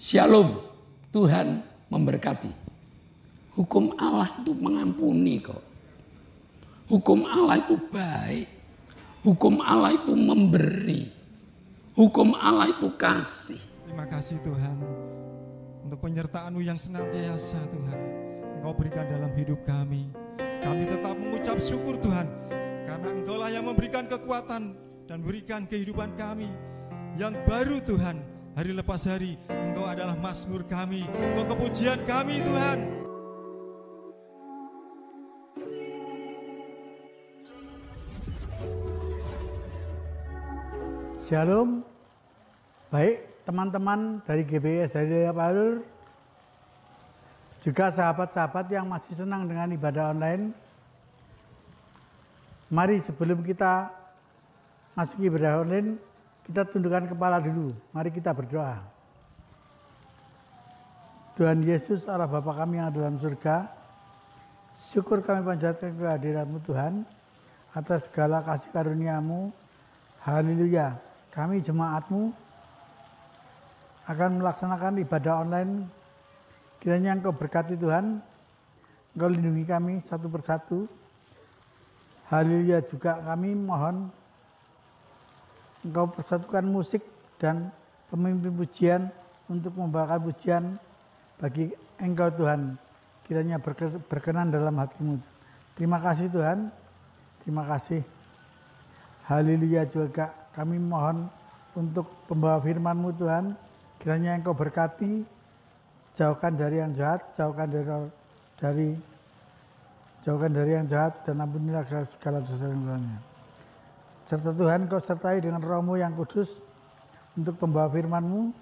Shalom, Tuhan memberkati. Hukum Allah itu mengampuni kok. Hukum Allah itu baik. Hukum Allah itu memberi. Hukum Allah itu kasih. Terima kasih Tuhan untuk penyertaan-Mu yang senantiasa Tuhan Engkau berikan dalam hidup kami. Kami tetap mengucap syukur Tuhan, karena Engkau-lah yang memberikan kekuatan dan berikan kehidupan kami yang baru Tuhan. Hari lepas hari Engkau adalah mazmur kami, Engkau kepujian kami Tuhan. Shalom, baik teman-teman dari GBS dari Palur, juga sahabat-sahabat yang masih senang dengan ibadah online. Mari sebelum kita masuk ibadah online, kita tundukkan kepala dulu. Mari kita berdoa. Tuhan Yesus, Allah Bapa kami yang ada dalam surga, syukur kami panjatkan kehadirat-Mu Tuhan atas segala kasih karunia-Mu. Haleluya. Kami jemaat-Mu akan melaksanakan ibadah online. Kiranya Engkau berkati Tuhan, Engkau lindungi kami satu persatu. Haleluya. Juga kami mohon Engkau persatukan musik dan pemimpin pujian untuk membawakan pujian bagi Engkau Tuhan. Kiranya berkenan dalam hati-Mu. Terima kasih Tuhan. Terima kasih. Haleluya. Juga kami mohon untuk pembawa firman-Mu Tuhan. Kiranya Engkau berkati, jauhkan dari yang jahat, jauhkan dari yang jahat, dan ampunilah segala dosa-dosanya. Serta Tuhan Kau sertai dengan Roh-Mu yang kudus untuk pembawa firman-Mu,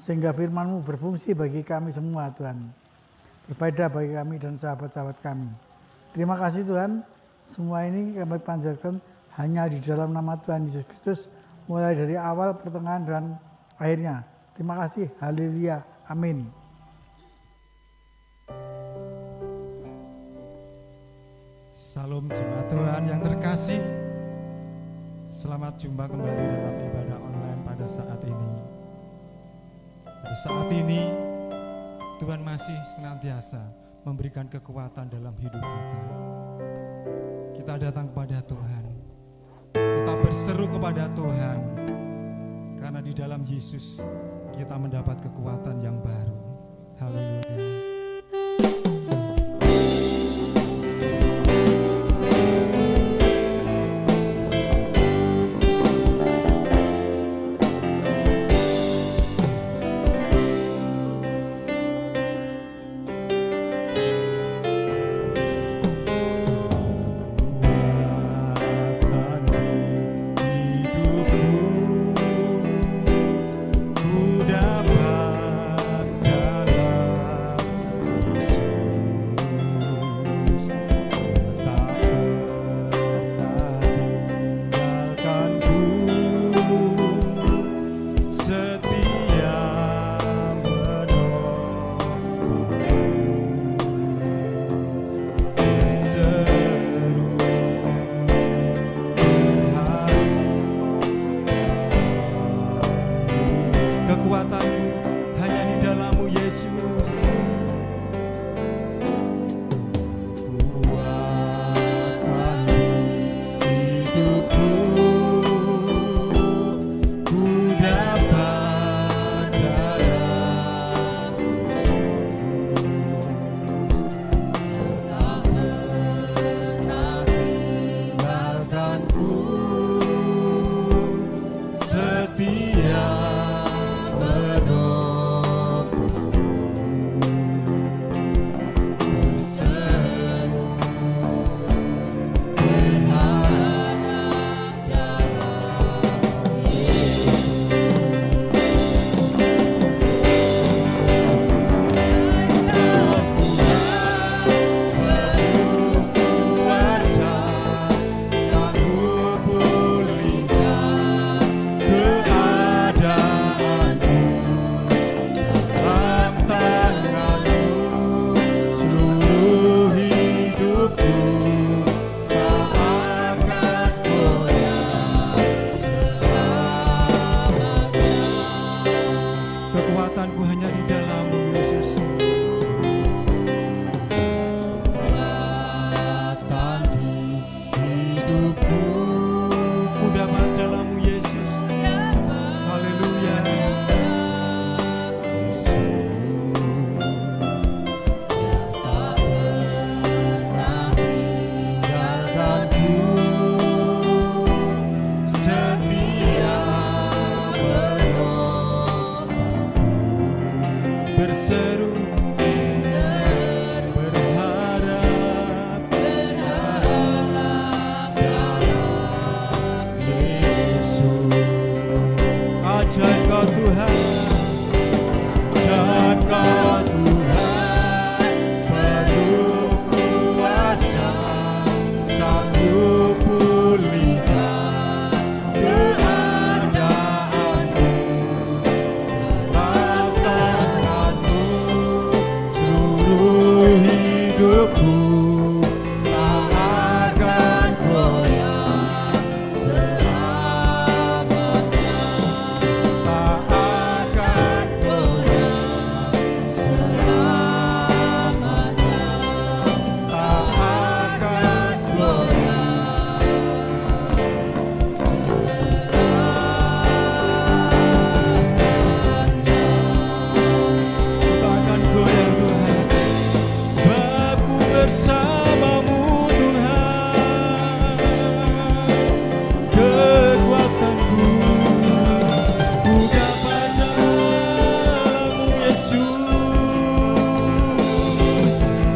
sehingga firman-Mu berfungsi bagi kami semua Tuhan, berfaedah bagi kami dan sahabat-sahabat kami. Terima kasih Tuhan, semua ini kami panjatkan hanya di dalam nama Tuhan Yesus Kristus, mulai dari awal, pertengahan, dan akhirnya. Terima kasih, haleluya, amin. Salam jemaat Tuhan yang terkasih. Selamat jumpa kembali dalam ibadah online pada saat ini. Pada saat ini, Tuhan masih senantiasa memberikan kekuatan dalam hidup kita. Kita datang kepada Tuhan. Kita berseru kepada Tuhan. Karena di dalam Yesus, kita mendapat kekuatan yang baru. Haleluya. Dapat seluruh berharap dalam Yesus. Ajaib kau Tuhan, ajaib kau Tuhan, penuh kuasa, sanggup pulihkan keadaanku. Dalam tanganmu seluruh hidupku tak akan goyah selamanya, tak akan goyah selamanya, tak akan goyah selamanya. Tak akan goyah Tuhan, sebab ku bersamamu Tuhan. Kekuatanku bukan padamu Yesus.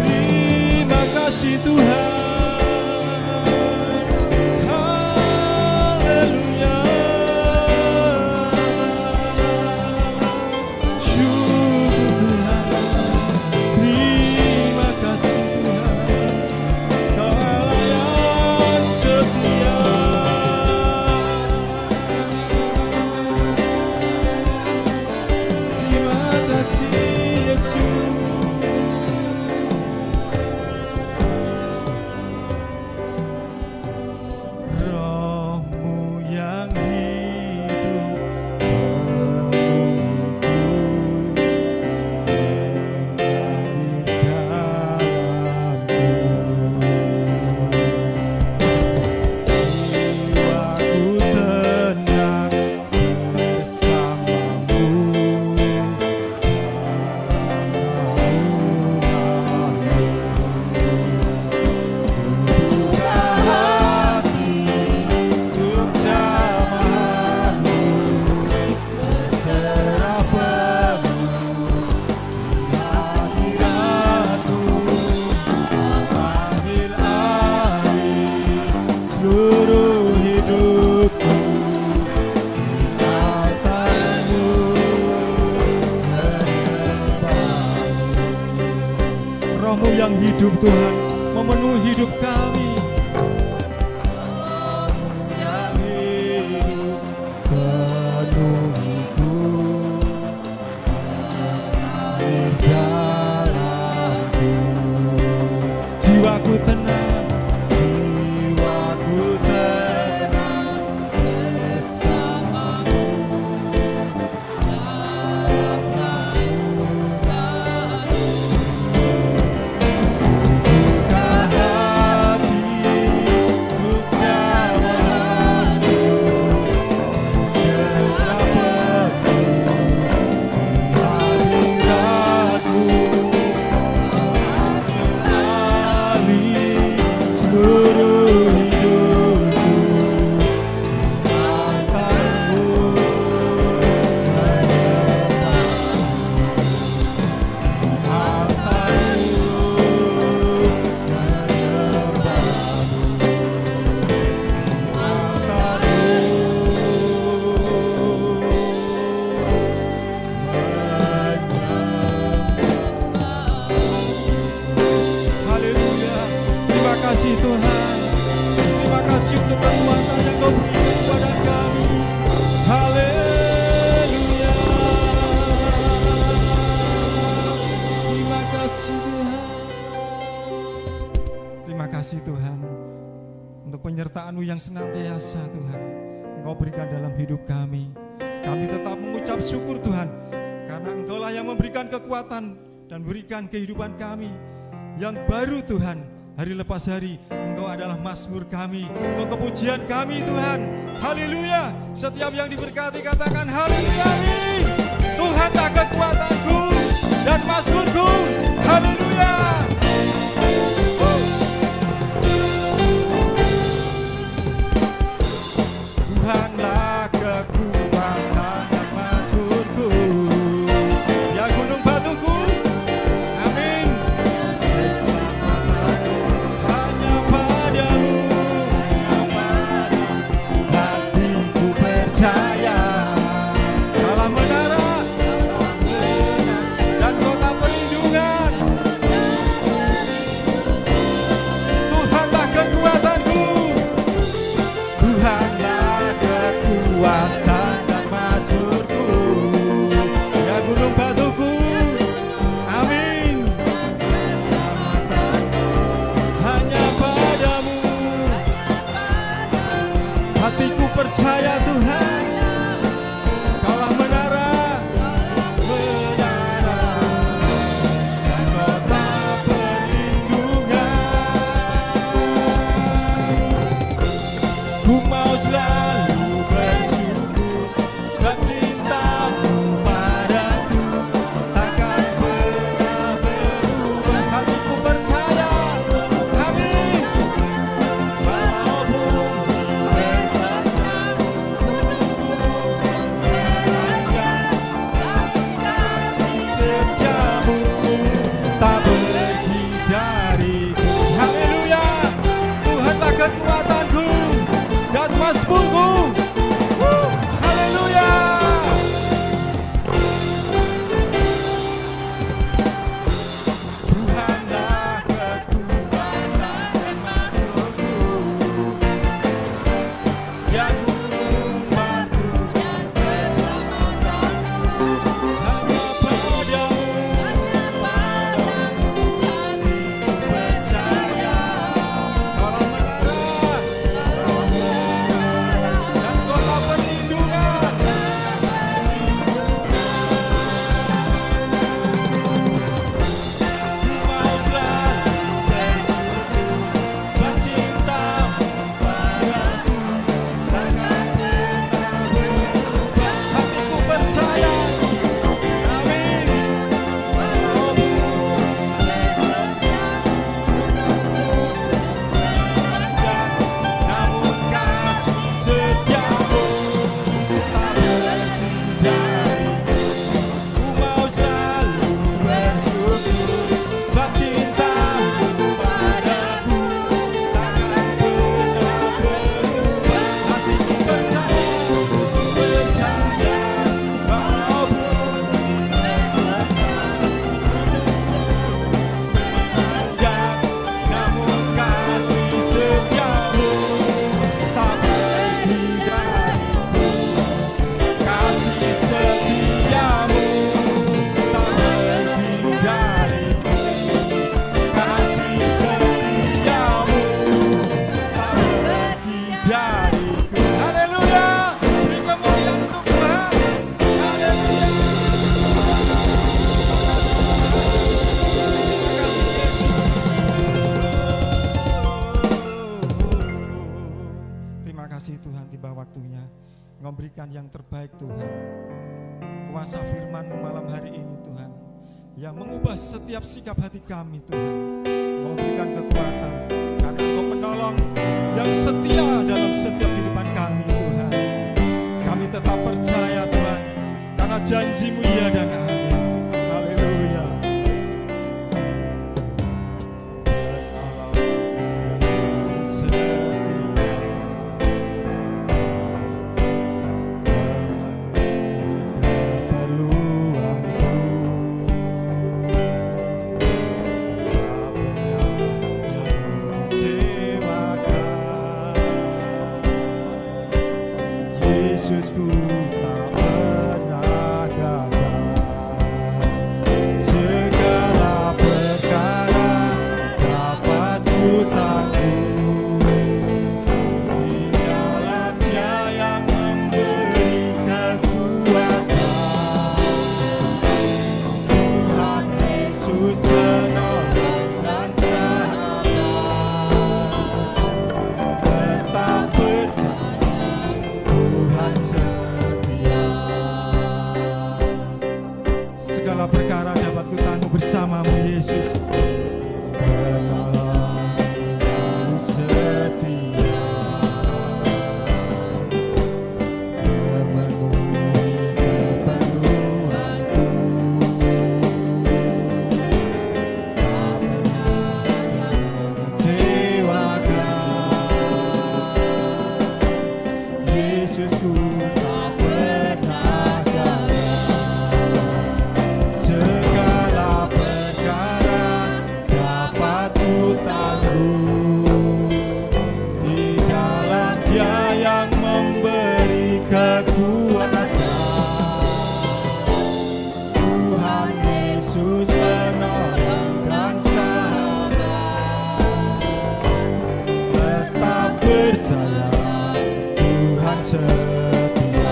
Terima kasih Tuhan, haleluya. Syukur Tuhan, terima kasih Tuhan, Kau Allah yang setia. Terima kasih Yesus. Roh-Mu yang hidup penuhiku, mengalir dalamku. Jiwaku tenang bersamamu dalam naunganmu. Buka hati untuk jamahanmu, berserah penuh di hadiratmu. Ambil alih seluruh hidupku, di altarmu menyembahmu. Roh-Mu yang hidup Tuhan memenuhi hidup kami. Roh-Mu yang hidup penuhiku, mengalir dalamku. Jiwaku tenang, jiwaku tenang bersamamu dalam naunganmu. Buka hati untuk jamahanmu, berserah penuh di hadiratmu. Ambil alih seluruh hidupku, di altarmu menyembahmu. Altarmu haleluya. Terima kasih Tuhan, terima kasih untuk kekuatan yang Kau berikan kepada kami. Haleluya. Terima kasih Tuhan, terima kasih Tuhan untuk penyertaan-Mu yang senantiasa Tuhan Engkau berikan dalam hidup kami. Kami tetap mengucap syukur Tuhan, karena Engkau-lah yang memberikan kekuatan dan berikan kehidupan kami yang baru Tuhan. Hari lepas hari Engkau adalah mazmur kami, Engkau kepujian kami Tuhan. Haleluya. Setiap yang diberkati katakan haleluya, amin. Tuhan tak kekuatanku dan mazmurku. Haleluya. Tuhanlah kekuatan dan mazmurku, ya gunung batuku. pelajaran yang terbaik Tuhan. Kuasa firman-Mu malam hari ini Tuhan, yang mengubah setiap sikap hati kami Tuhan, memberikan kekuatan, karena Engkau penolong yang setia dalam setiap kehidupan kami Tuhan. Kami tetap percaya Tuhan, karena janji-Mu ya dan amin. Haleluya. Yesusku tak pernah gagal. Segala perkara dapat ku tanggung di dalam Dia yang memberi kekuatan. Tuhan Yesus penolong dan sahabat, tetap percaya Tuhan setia. Segala perkara dapat ku tanggung bersama-Mu Yesus. Penolong selalu setia, memenuhi keperluanku. Tak pernah Dia mengecewakan. Yesusku tak pernah gagal. Segala perkara dapat ku tanggung di dalam Dia yang memberi kekuatan. Tuhan Yesus penolong dan sahabat, tetap percaya Tuhan setia.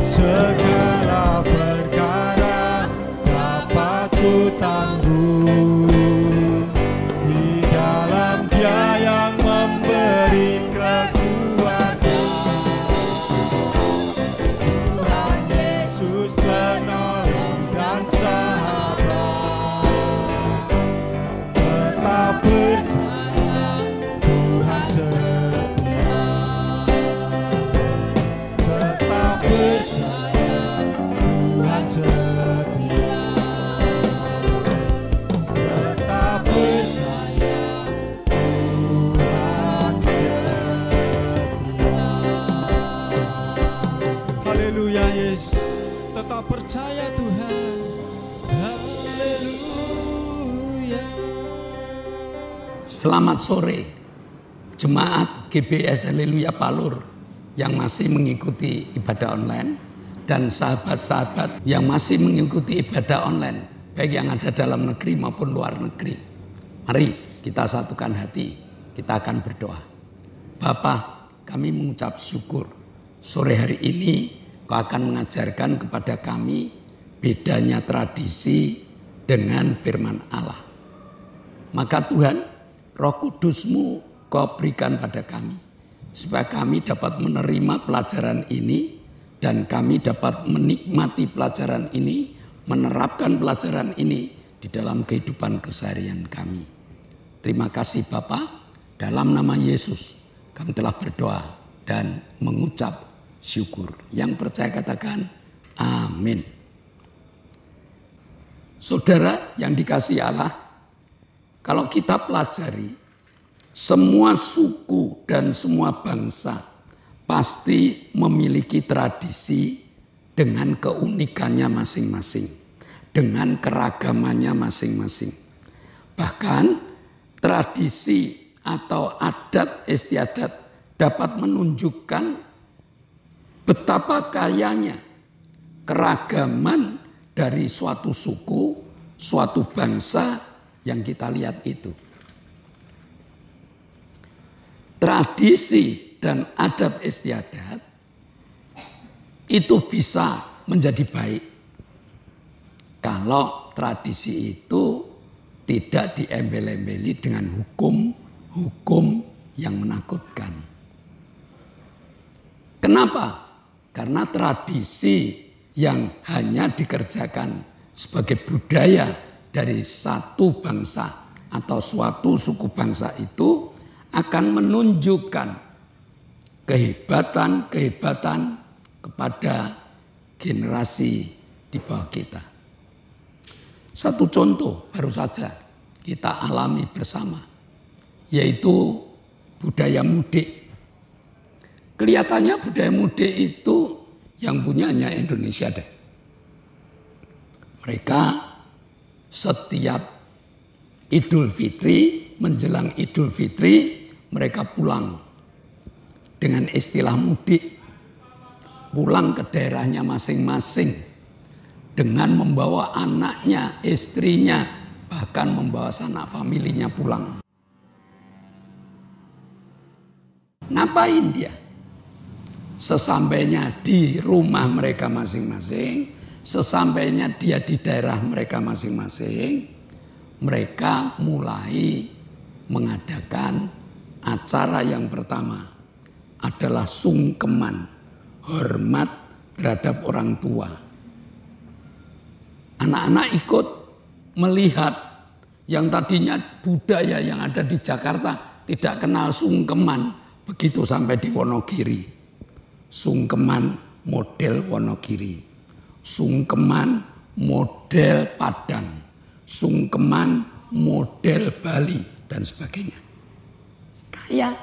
Segala perkara dapat ku tanggung di dalam Dia yang memberi kekuatan. Tuhan Yesus penolong dan sahabat, tetap percaya Tuhan setia. Tetap percaya Tuhan setia. Tetap percaya Tuhan setia. Haleluya Yesus, tetap percaya Tuhan. Haleluya. Selamat sore, jemaat GBS Haleluya Palur yang masih mengikuti ibadah online dan sahabat-sahabat yang masih mengikuti ibadah online, baik yang ada dalam negeri maupun luar negeri. Mari kita satukan hati, kita akan berdoa. Bapa, kami mengucap syukur sore hari ini Kau akan mengajarkan kepada kami bedanya tradisi dengan firman Allah. Maka Tuhan, Roh Kudus-Mu Kau berikan pada kami, supaya kami dapat menerima pelajaran ini dan kami dapat menikmati pelajaran ini, menerapkan pelajaran ini di dalam kehidupan keseharian kami. Terima kasih Bapa, dalam nama Yesus kami telah berdoa dan mengucap syukur. Yang percaya katakan amin. Saudara yang dikasihi Allah, kalau kita pelajari, semua suku dan semua bangsa pasti memiliki tradisi dengan keunikannya masing-masing, dengan keragamannya masing-masing. Bahkan tradisi atau adat istiadat dapat menunjukkan betapa kayanya keragaman dari suatu suku, suatu bangsa yang kita lihat itu. Tradisi dan adat istiadat itu bisa menjadi baik kalau tradisi itu tidak diembel-embeli dengan hukum yang menakutkan. Kenapa? Karena tradisi yang hanya dikerjakan sebagai budaya dari satu bangsa atau suatu suku bangsa itu akan menunjukkan kehebatan kepada generasi di bawah kita. Satu contoh baru saja kita alami bersama, yaitu budaya mudik. Kelihatannya budaya mudik itu yang punya hanya Indonesia deh. Mereka setiap Idul Fitri, menjelang Idul Fitri, mereka pulang dengan istilah mudik. Pulang ke daerahnya masing-masing dengan membawa anaknya, istrinya, bahkan membawa sanak familinya pulang. Ngapain dia? Sesampainya di rumah mereka masing-masing, sesampainya dia di daerah mereka masing-masing, mereka mulai mengadakan acara yang pertama adalah sungkeman, hormat terhadap orang tua. Anak-anak ikut melihat yang tadinya budaya yang ada di Jakarta tidak kenal sungkeman, begitu sampai di Wonogiri. Sungkeman model Wonogiri, sungkeman model Padang, sungkeman model Bali dan sebagainya. Kaya.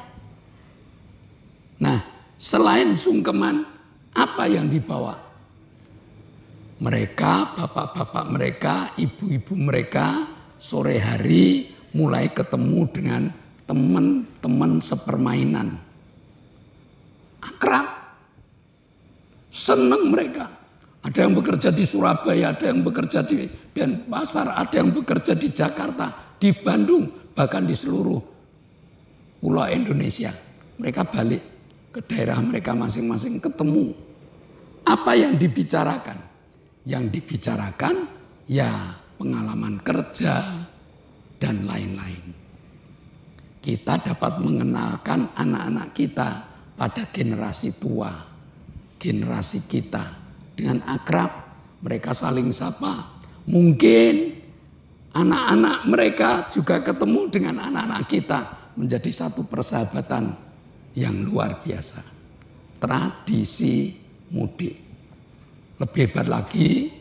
Nah, selain sungkeman, apa yang dibawa? Mereka, bapak-bapak mereka, ibu-ibu mereka, sore hari mulai ketemu dengan teman-teman sepermainan. Akrab. Senang mereka. Ada yang bekerja di Surabaya, ada yang bekerja di Denpasar, ada yang bekerja di Jakarta, di Bandung, bahkan di seluruh pulau Indonesia. Mereka balik ke daerah mereka masing-masing, ketemu. Apa yang dibicarakan? Yang dibicarakan ya pengalaman kerja dan lain-lain. Kita dapat mengenalkan anak-anak kita pada generasi tua. Generasi kita dengan akrab, mereka saling sapa. Mungkin anak-anak mereka juga ketemu dengan anak-anak kita, menjadi satu persahabatan yang luar biasa. Tradisi mudik. Lebih hebat lagi,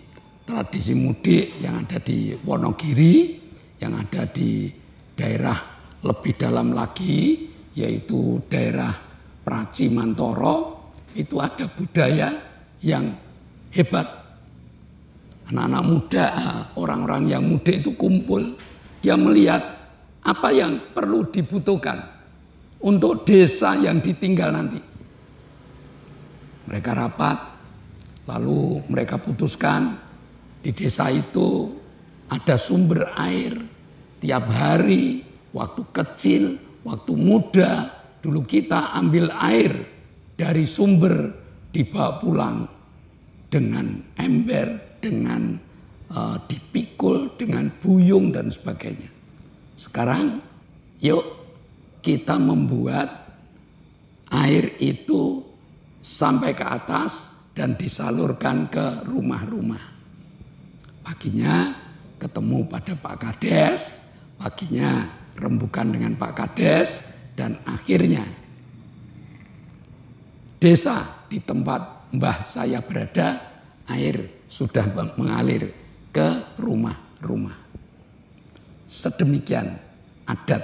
tradisi mudik yang ada di Wonogiri, yang ada di daerah lebih dalam lagi, yaitu daerah Praci Mantoro. Itu ada budaya yang hebat. Anak-anak muda, orang-orang yang muda itu kumpul. Dia melihat apa yang perlu dibutuhkan untuk desa yang ditinggal nanti. Mereka rapat, lalu mereka putuskan di desa itu ada sumber air. Tiap hari, waktu kecil, waktu muda, dulu kita ambil air dari sumber dibawa pulang dengan ember, dengan dipikul, dengan buyung dan sebagainya. Sekarang yuk kita membuat air itu sampai ke atas dan disalurkan ke rumah-rumah. Paginya ketemu pada Pak Kades, paginya rembukan dengan Pak Kades, dan akhirnya desa di tempat mbah saya berada, air sudah mengalir ke rumah-rumah. Sedemikian adat,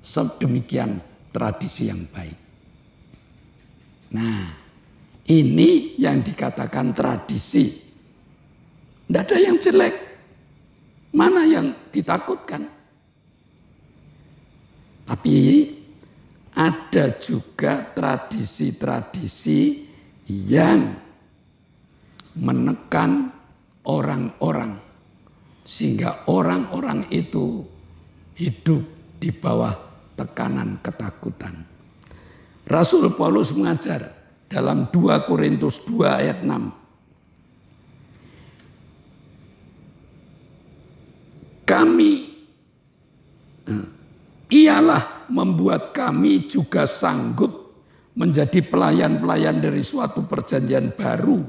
sedemikian tradisi yang baik. Nah, ini yang dikatakan tradisi. Tidak ada yang jelek. Mana yang ditakutkan? Tapi ada juga tradisi-tradisi yang menekan orang-orang, sehingga orang-orang itu hidup di bawah tekanan ketakutan. Rasul Paulus mengajar dalam 2 Korintus 2 ayat 6. Ialah membuat kami juga sanggup menjadi pelayan-pelayan dari suatu perjanjian baru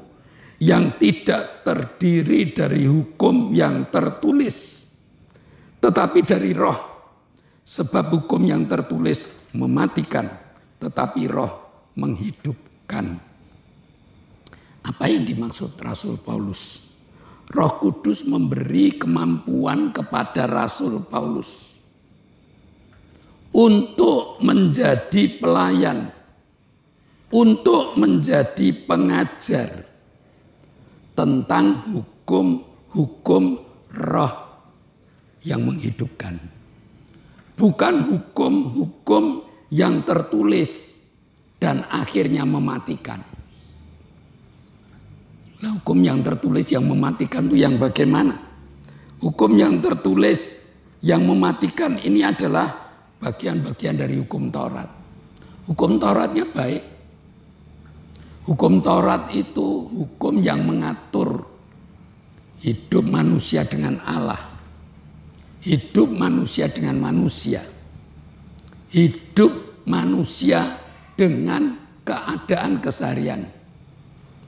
yang tidak terdiri dari hukum yang tertulis, tetapi dari roh. Sebab hukum yang tertulis mematikan, tetapi roh menghidupkan. Apa yang dimaksud Rasul Paulus? Roh Kudus memberi kemampuan kepada Rasul Paulus untuk menjadi pelayan, untuk menjadi pengajar tentang hukum-hukum roh yang menghidupkan. Bukan hukum-hukum yang tertulis dan akhirnya mematikan. Nah, hukum yang tertulis yang mematikan itu yang bagaimana? Hukum yang tertulis yang mematikan ini adalah bagian-bagian dari hukum Taurat. Hukum Tauratnya baik. Hukum Taurat itu hukum yang mengatur hidup manusia dengan Allah. Hidup manusia dengan manusia. Hidup manusia dengan keadaan keseharian.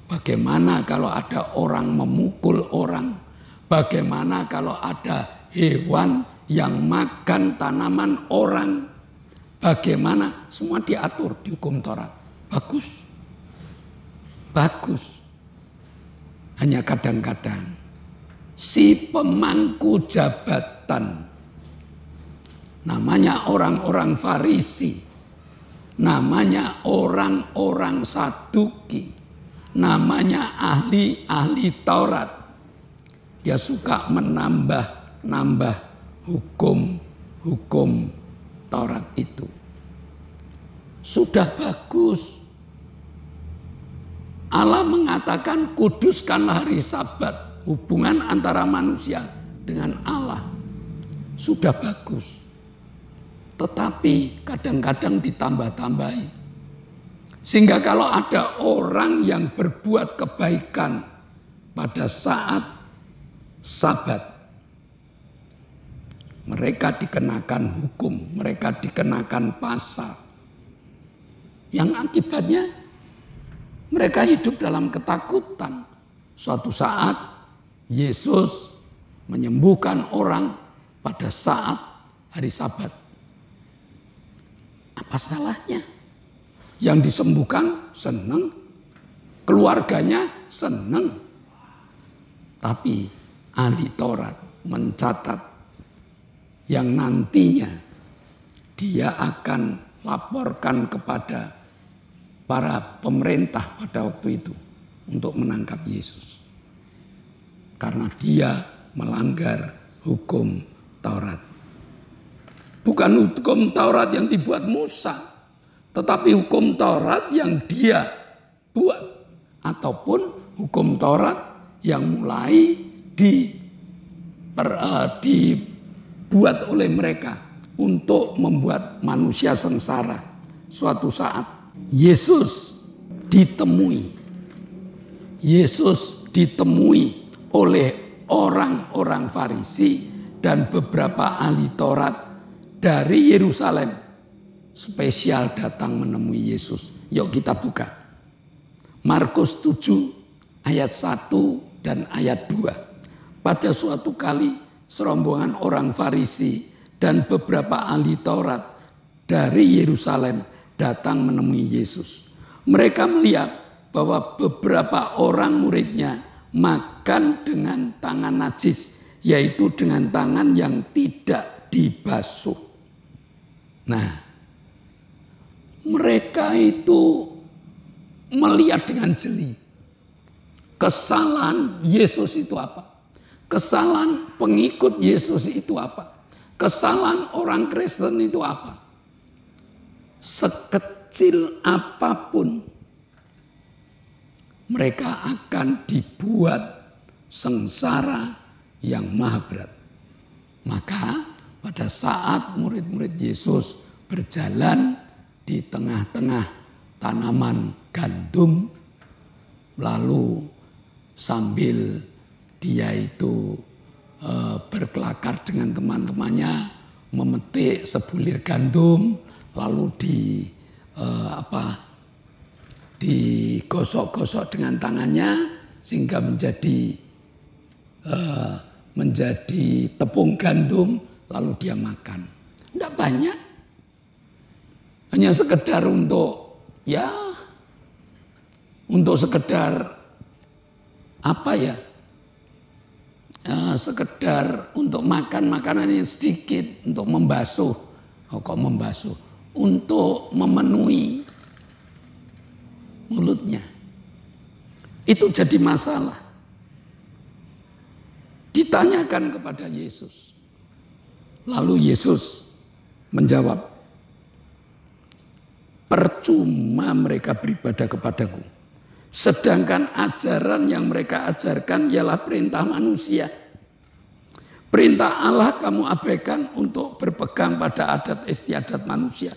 Bagaimana kalau ada orang memukul orang? Bagaimana kalau ada hewan yang makan tanaman orang? Bagaimana? Semua diatur di hukum Taurat. Bagus. Bagus. Hanya kadang-kadang si pemangku jabatan, namanya orang-orang Farisi, namanya orang-orang Saduki, namanya ahli-ahli Taurat, dia suka menambah hukum Taurat itu. Sudah bagus. Allah mengatakan kuduskanlah hari Sabat, hubungan antara manusia dengan Allah. Sudah bagus. Tetapi kadang-kadang ditambah-tambahi. Sehingga kalau ada orang yang berbuat kebaikan pada saat Sabat, mereka dikenakan hukum, mereka dikenakan pasal. Yang akibatnya mereka hidup dalam ketakutan. Suatu saat Yesus menyembuhkan orang pada saat hari Sabat. Apa salahnya? Yang disembuhkan senang, keluarganya senang. Tapi ahli Taurat mencatat yang nantinya dia akan laporkan kepada para pemerintah pada waktu itu untuk menangkap Yesus. Karena dia melanggar hukum Taurat. Bukan hukum Taurat yang dibuat Musa, tetapi hukum Taurat yang dia buat. Ataupun hukum Taurat yang mulai dibuat oleh mereka untuk membuat manusia sengsara. Suatu saat Yesus ditemui oleh orang-orang Farisi dan beberapa ahli Taurat dari Yerusalem. Spesial datang menemui Yesus. Yuk kita buka. Markus 7 ayat 1 dan ayat 2. Pada suatu kali serombongan orang Farisi dan beberapa ahli Taurat dari Yerusalem datang menemui Yesus. Mereka melihat bahwa beberapa orang muridnya makan dengan tangan najis, yaitu dengan tangan yang tidak dibasuh. Nah, mereka itu melihat dengan jeli. Kesalahan Yesus itu apa? Kesalahan pengikut Yesus itu apa? Kesalahan orang Kristen itu apa? Sekecil apapun mereka akan dibuat sengsara yang maha berat. Maka pada saat murid-murid Yesus berjalan di tengah-tengah tanaman gandum, lalu sambil dia itu berkelakar dengan teman-temannya memetik sebulir gandum, lalu digosok-gosok dengan tangannya sehingga menjadi tepung gandum lalu dia makan. Tidak banyak. Hanya sekedar untuk sekedar sekedar untuk makan makanan yang sedikit, untuk membasuh. Untuk memenuhi mulutnya. Itu jadi masalah. Ditanyakan kepada Yesus. Lalu Yesus menjawab, percuma mereka beribadah kepadaku. Sedangkan ajaran yang mereka ajarkan ialah perintah manusia. Perintah Allah kamu abaikan untuk berpegang pada adat istiadat manusia.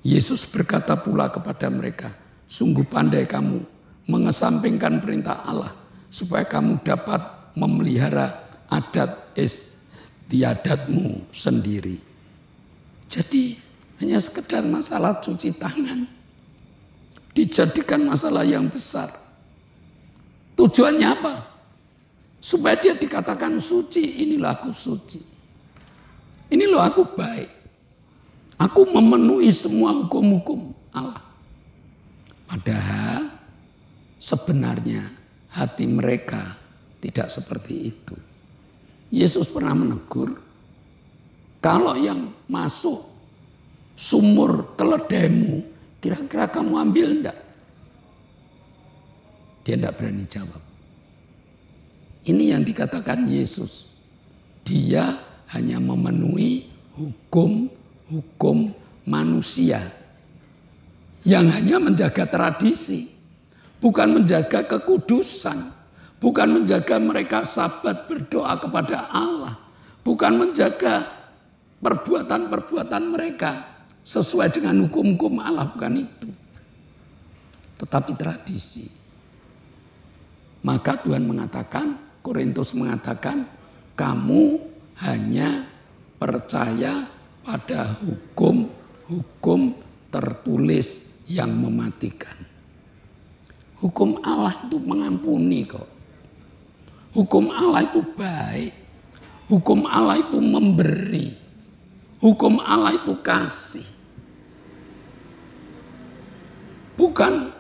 Yesus berkata pula kepada mereka, sungguh pandai kamu mengesampingkan perintah Allah supaya kamu dapat memelihara adat istiadatmu sendiri. Jadi hanya sekedar masalah cuci tangan dijadikan masalah yang besar. Tujuannya apa? Supaya dia dikatakan suci. Inilah aku suci. Ini loh aku baik. Aku memenuhi semua hukum-hukum Allah. Padahal sebenarnya hati mereka tidak seperti itu. Yesus pernah menegur, kalau yang masuk sumur keledaimu, kira-kira kamu ambil enggak? Dia enggak berani jawab. Ini yang dikatakan Yesus. Dia hanya memenuhi hukum manusia. Yang hanya menjaga tradisi. Bukan menjaga kekudusan. Bukan menjaga mereka sabat berdoa kepada Allah. Bukan menjaga perbuatan-perbuatan mereka sesuai dengan hukum-hukum Allah, bukan itu. Tetapi tradisi. Maka Tuhan mengatakan, Korintus mengatakan, kamu hanya percaya pada hukum tertulis yang mematikan. Hukum Allah itu mengampuni kok. Hukum Allah itu baik. Hukum Allah itu memberi. Hukum Allah itu kasih. Bukan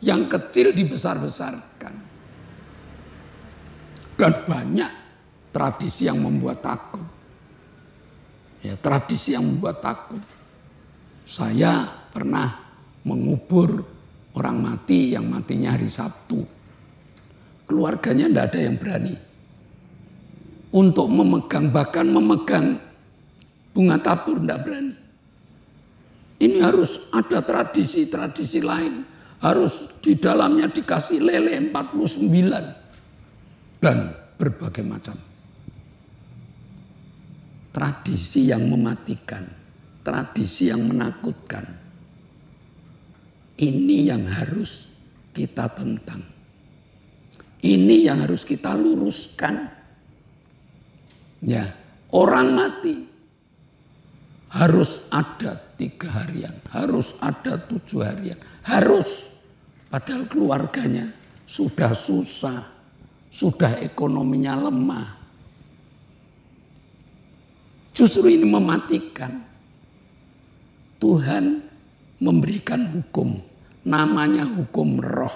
yang kecil dibesar-besarkan. Dan banyak tradisi yang membuat takut. Ya, tradisi yang membuat takut. Saya pernah mengubur orang mati yang matinya hari Sabtu. Keluarganya tidak ada yang berani untuk memegang, bahkan memegang bunga tabur tidak berani. Ini harus ada tradisi-tradisi lain. Harus di dalamnya dikasih lele 49. Dan berbagai macam. Tradisi yang mematikan. Tradisi yang menakutkan. Ini yang harus kita tentang. Ini yang harus kita luruskan. Ya, orang mati harus ada 3 harian, harus ada 7 harian, harus. Padahal keluarganya sudah susah, sudah ekonominya lemah. Justru ini mematikan. Tuhan memberikan hukum, namanya hukum roh.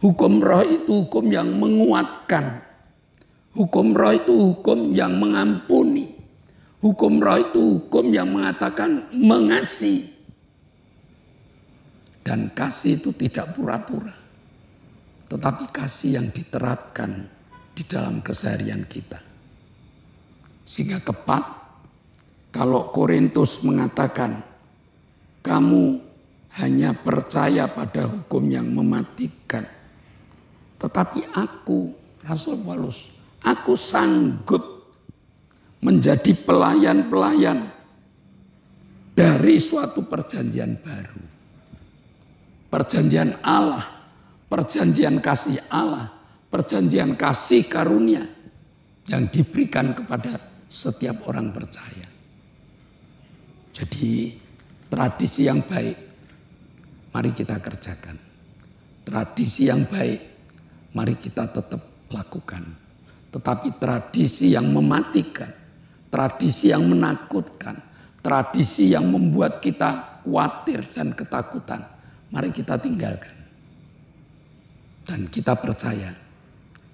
Hukum roh itu hukum yang menguatkan. Hukum roh itu hukum yang mengampuni. Hukum roh itu hukum yang mengatakan mengasihi. Dan kasih itu tidak pura-pura. Tetapi kasih yang diterapkan di dalam keseharian kita. Sehingga tepat kalau Korintus mengatakan kamu hanya percaya pada hukum yang mematikan. Tetapi aku, Rasul Paulus, aku sanggup menjadi pelayan-pelayan dari suatu perjanjian baru. Perjanjian Allah, perjanjian kasih Allah, perjanjian kasih karunia yang diberikan kepada setiap orang percaya. Jadi tradisi yang baik, mari kita kerjakan. Tradisi yang baik, mari kita tetap lakukan. Tetapi tradisi yang mematikan, tradisi yang menakutkan, tradisi yang membuat kita khawatir dan ketakutan, mari kita tinggalkan. Dan kita percaya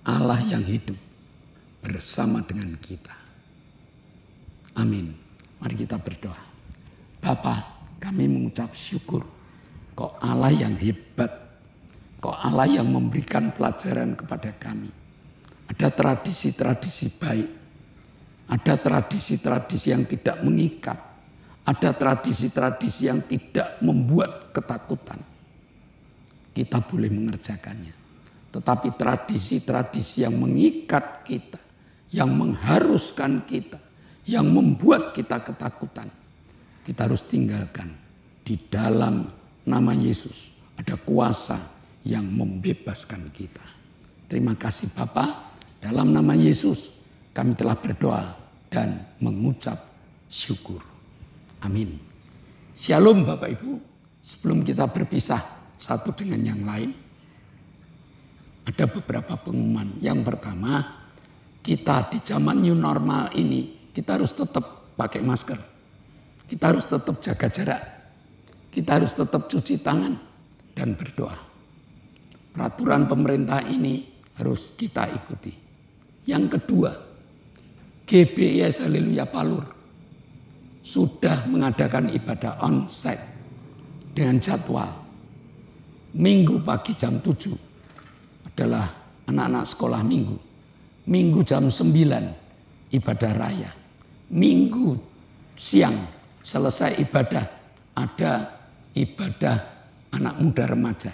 Allah yang hidup bersama dengan kita. Amin. Mari kita berdoa. Bapa, kami mengucap syukur. Kau Allah yang hebat. Kau Allah yang memberikan pelajaran kepada kami. Ada tradisi-tradisi baik. Ada tradisi-tradisi yang tidak mengikat. Ada tradisi-tradisi yang tidak membuat ketakutan. Kita boleh mengerjakannya. Tetapi tradisi-tradisi yang mengikat kita, yang mengharuskan kita, yang membuat kita ketakutan, kita harus tinggalkan. Di dalam nama Yesus ada kuasa yang membebaskan kita. Terima kasih Bapa, dalam nama Yesus kami telah berdoa dan mengucap syukur. Amin. Shalom Bapak Ibu. Sebelum kita berpisah satu dengan yang lain, ada beberapa pengumuman. Yang pertama, kita di zaman new normal ini, kita harus tetap pakai masker. Kita harus tetap jaga jarak. Kita harus tetap cuci tangan dan berdoa. Peraturan pemerintah ini harus kita ikuti. Yang kedua, GBIS Haleluya Palur sudah mengadakan ibadah onsite dengan jadwal. Minggu pagi jam 7 adalah anak-anak sekolah minggu. Minggu jam 9 ibadah raya. Minggu siang selesai ibadah ada ibadah anak muda remaja.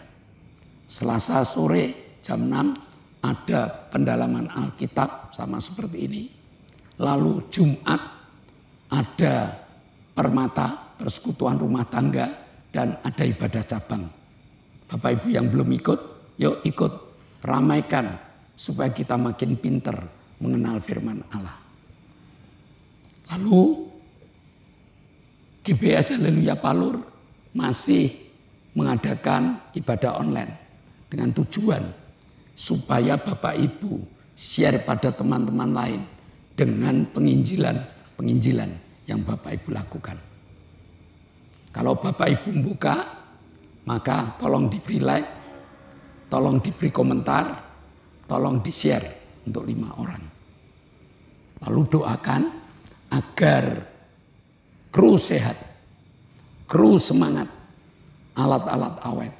Selasa sore jam 6 ada pendalaman Alkitab sama seperti ini. Lalu Jumat ada permata, persekutuan rumah tangga, dan ada ibadah cabang. Bapak Ibu yang belum ikut, yuk ikut. Ramaikan supaya kita makin pinter mengenal firman Allah. Lalu GBIS Haleluya Palur masih mengadakan ibadah online dengan tujuan supaya Bapak Ibu share pada teman-teman lain dengan penginjilan yang Bapak Ibu lakukan. Kalau Bapak Ibu buka, maka tolong diberi like, tolong diberi komentar, tolong di-share untuk 5 orang. Lalu doakan agar kru sehat, kru semangat, alat-alat awet.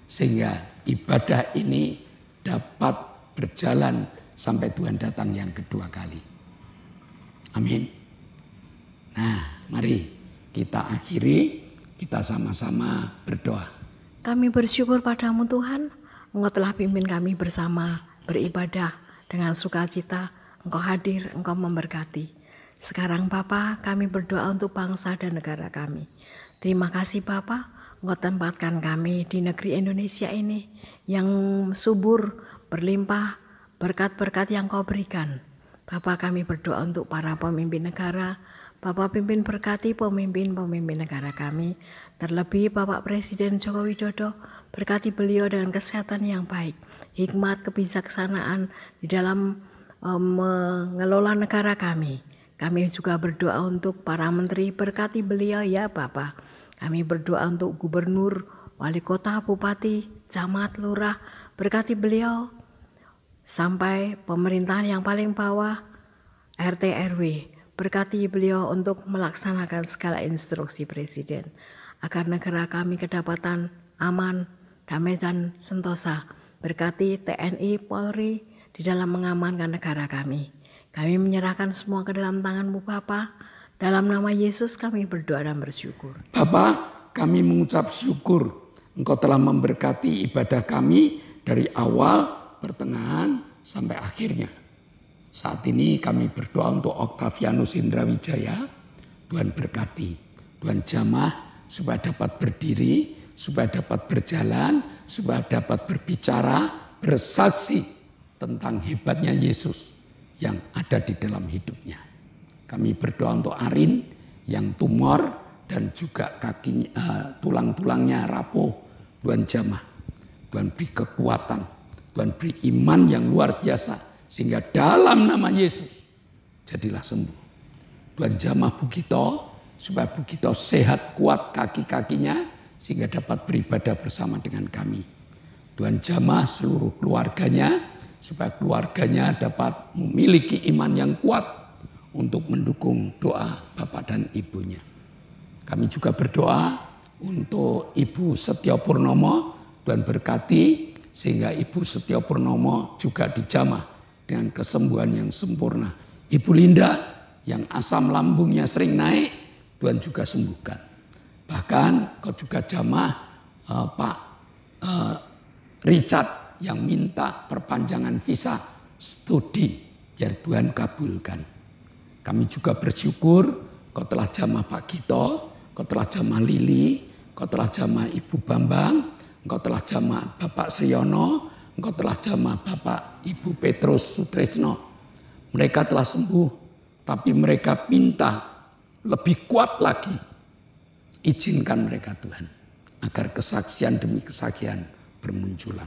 Sehingga ibadah ini dapat berjalan sampai Tuhan datang yang kedua kali. Amin. Nah, mari kita akhiri, kita sama-sama berdoa. Kami bersyukur padamu Tuhan. Engkau telah pimpin kami bersama beribadah dengan sukacita. Engkau hadir, Engkau memberkati. Sekarang Bapa, kami berdoa untuk bangsa dan negara kami. Terima kasih Bapa, Engkau tempatkan kami di negeri Indonesia ini yang subur, berlimpah, berkat-berkat yang Kau berikan. Bapa, kami berdoa untuk para pemimpin negara. Bapak pimpin berkati pemimpin-pemimpin negara kami. Terlebih Bapak Presiden Joko Widodo, berkati beliau dengan kesehatan yang baik, hikmat, kebijaksanaan di dalam mengelola negara kami. Kami juga berdoa untuk para menteri, berkati beliau ya Bapak. Kami berdoa untuk gubernur, wali kota, bupati, camat, lurah, berkati beliau sampai pemerintahan yang paling bawah, RT RW. Berkati beliau untuk melaksanakan segala instruksi Presiden, agar negara kami kedapatan aman, damai dan sentosa. Berkati TNI, Polri di dalam mengamankan negara kami. Kami menyerahkan semua ke dalam tangan-Mu Bapa. Dalam nama Yesus kami berdoa dan bersyukur. Bapa, kami mengucap syukur Engkau telah memberkati ibadah kami dari awal, pertengahan, sampai akhirnya. Saat ini kami berdoa untuk Octavianus Indrawijaya. Tuhan berkati, Tuhan jamah supaya dapat berdiri, supaya dapat berjalan, supaya dapat berbicara, bersaksi tentang hebatnya Yesus yang ada di dalam hidupnya. Kami berdoa untuk Arin yang tumor dan juga kakinya, tulang-tulangnya rapuh. Tuhan jamah, Tuhan beri kekuatan, Tuhan beri iman yang luar biasa. Sehingga dalam nama Yesus, jadilah sembuh. Tuhan jamah Bu Gito, supaya Bu Gito sehat, kuat kaki-kakinya, sehingga dapat beribadah bersama dengan kami. Tuhan jamah seluruh keluarganya, supaya keluarganya dapat memiliki iman yang kuat untuk mendukung doa Bapak dan Ibunya. Kami juga berdoa untuk Ibu Setio Purnomo, Tuhan berkati sehingga Ibu Setio Purnomo juga dijamah dengan kesembuhan yang sempurna. Ibu Linda yang asam lambungnya sering naik, Tuhan juga sembuhkan. Bahkan kau juga jamah Pak Richard yang minta perpanjangan visa studi, biar Tuhan kabulkan. Kami juga bersyukur kau telah jamah Pak Gito, kau telah jamah Lili, kau telah jamah Ibu Bambang, engkau telah jamah Bapak Sriono, engkau telah jamah Bapak Ibu Petrus Sutresno. Mereka telah sembuh, tapi mereka minta lebih kuat lagi. Izinkan mereka Tuhan, agar kesaksian demi kesaksian bermunculan.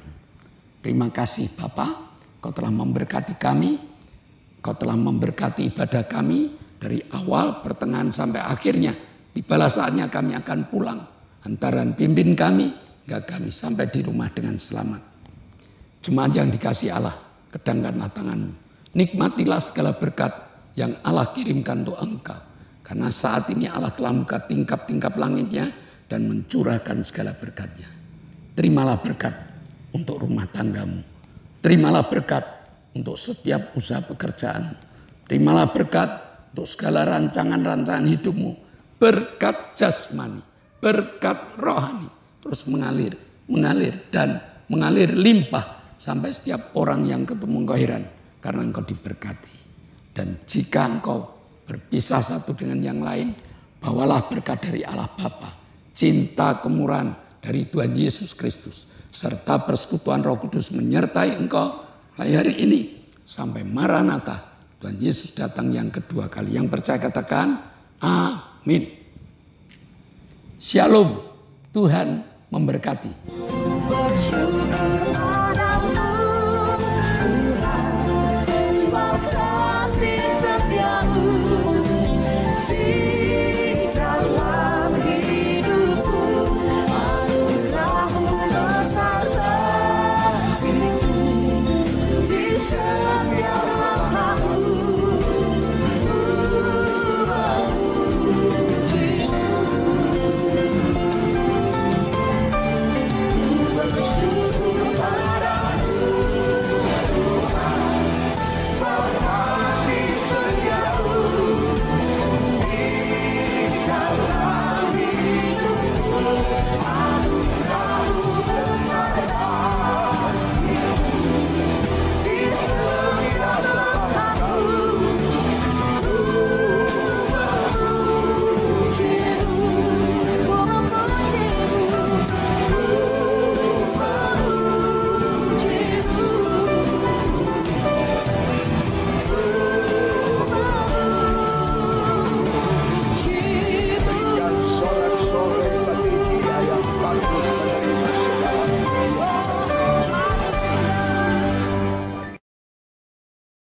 Terima kasih Bapak, kau telah memberkati kami, kau telah memberkati ibadah kami dari awal, pertengahan sampai akhirnya. Tibalah saatnya kami akan pulang. Antaran pimpin kami, hingga kami sampai di rumah dengan selamat. Jemaat yang dikasihi Allah, kedangkanlah tanganmu. Nikmatilah segala berkat yang Allah kirimkan untuk engkau. Karena saat ini Allah telah membuka tingkap-tingkap langitnya dan mencurahkan segala berkatnya. Terimalah berkat untuk rumah tanggamu. Terimalah berkat untuk setiap usaha pekerjaan. Terimalah berkat untuk segala rancangan-rancangan hidupmu. Berkat jasmani, berkat rohani terus mengalir dan mengalir limpah sampai setiap orang yang ketemu engkau heran karena engkau diberkati. Dan jika engkau berpisah satu dengan yang lain, bawalah berkat dari Allah Bapa, cinta kemurahan dari Tuhan Yesus Kristus, serta persekutuan Roh Kudus menyertai engkau mulai hari ini sampai Maranatha, Tuhan Yesus datang yang kedua kali. Yang percaya katakan amin. Shalom, Tuhan memberkati.